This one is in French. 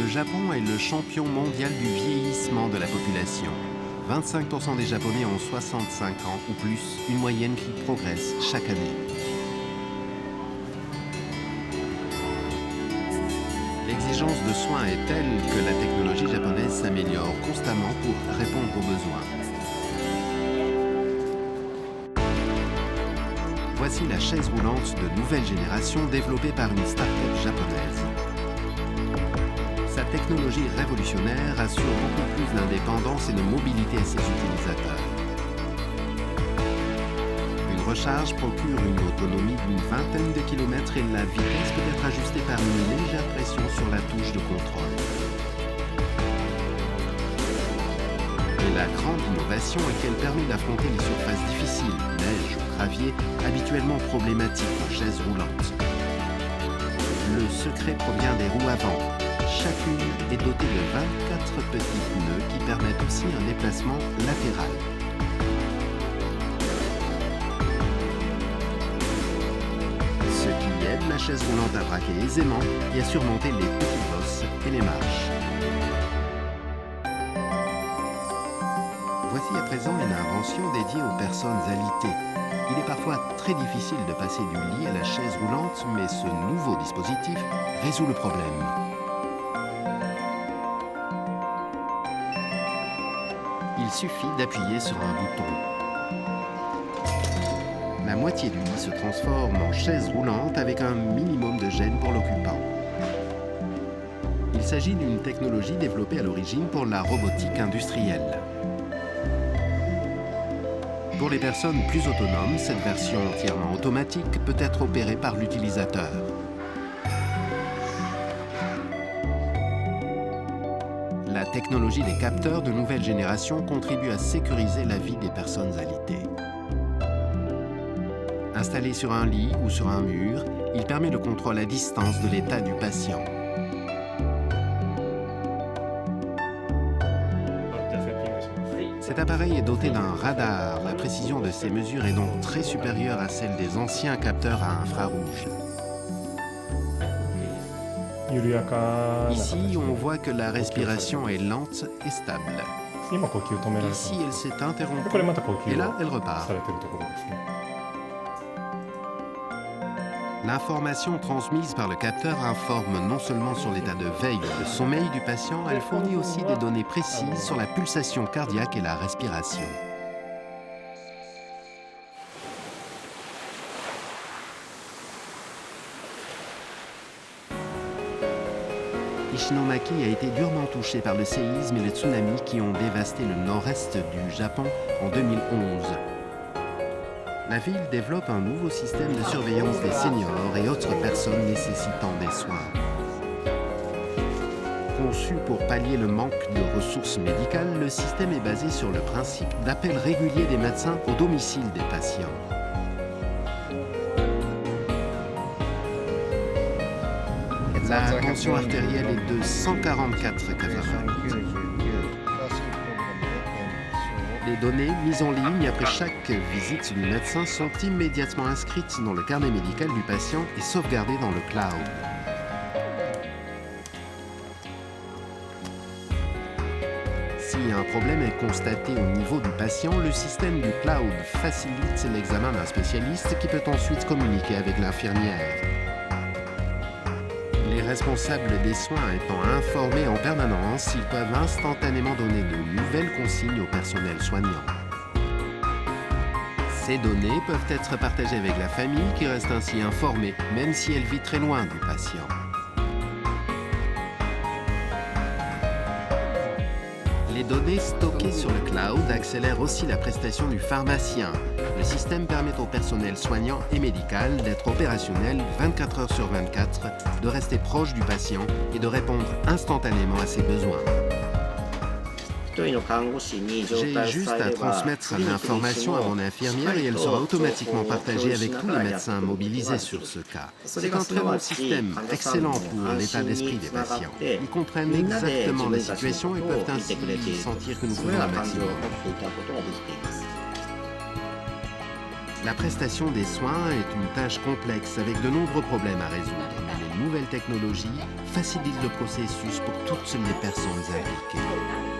Japon est le champion mondial du vieillissement de la population. 25% des Japonais ont 65 ans ou plus, une moyenne qui progresse chaque année. L'exigence de soins est telle que la technologie japonaise s'améliore constamment pour répondre aux besoins. Voici la chaise roulante de nouvelle génération développée par une start-up japonaise. Sa technologie révolutionnaire assure beaucoup plus d'indépendance et de mobilité à ses utilisateurs. Une recharge procure une autonomie d'une vingtaine de kilomètres et la vitesse peut être ajustée par une légère pression sur la touche de contrôle. Et la grande innovation est qu'elle permet d'affronter les surfaces difficiles, neige ou gravier, habituellement problématiques en chaise roulante. Le secret provient des roues avant. Chacune est dotée de 24 petits pneus qui permettent aussi un déplacement latéral. Ce qui aide la chaise roulante à braquer aisément et à surmonter les petits bosses et les marches. Voici à présent une invention dédiée aux personnes alitées. Il est parfois très difficile de passer du lit à la chaise roulante, mais ce nouveau dispositif résout le problème. Il suffit d'appuyer sur un bouton. La moitié du lit se transforme en chaise roulante avec un minimum de gêne pour l'occupant. Il s'agit d'une technologie développée à l'origine pour la robotique industrielle. Pour les personnes plus autonomes, cette version entièrement automatique peut être opérée par l'utilisateur. La technologie des capteurs de nouvelle génération contribue à sécuriser la vie des personnes alitées. Installé sur un lit ou sur un mur, il permet le contrôle à distance de l'état du patient. Cet appareil est doté d'un radar. La précision de ces mesures est donc très supérieure à celle des anciens capteurs à infrarouge. Ici, on voit que la respiration est lente et stable. Ici, elle s'est interrompue et là, elle repart. L'information transmise par le capteur informe non seulement sur l'état de veille ou de sommeil du patient, elle fournit aussi des données précises sur la pulsation cardiaque et la respiration. Ishinomaki a été durement touché par le séisme et le tsunami qui ont dévasté le nord-est du Japon en 2011. La ville développe un nouveau système de surveillance des seniors et autres personnes nécessitant des soins. Conçu pour pallier le manque de ressources médicales, le système est basé sur le principe d'appel régulier des médecins au domicile des patients. La tension artérielle est de 144/80. Les données mises en ligne après chaque visite du médecin sont immédiatement inscrites dans le carnet médical du patient et sauvegardées dans le cloud. Si un problème est constaté au niveau du patient, le système du cloud facilite l'examen d'un spécialiste qui peut ensuite communiquer avec l'infirmière. Les responsables des soins étant informés en permanence, ils peuvent instantanément donner de nouvelles consignes au personnel soignant. Ces données peuvent être partagées avec la famille qui reste ainsi informée, même si elle vit très loin du patient. Les données stockées sur le cloud accélèrent aussi la prestation du pharmacien. Le système permet au personnel soignant et médical d'être opérationnel 24 heures sur 24, de rester proche du patient et de répondre instantanément à ses besoins. J'ai juste à transmettre l'information à mon infirmière et elle sera automatiquement partagée avec tous les médecins mobilisés sur ce cas. C'est un très bon système, excellent pour l'état d'esprit des patients. Ils comprennent exactement la situation et peuvent ainsi sentir que nous faisons le maximum. La prestation des soins est une tâche complexe avec de nombreux problèmes à résoudre, mais les nouvelles technologies facilitent le processus pour toutes les personnes impliquées.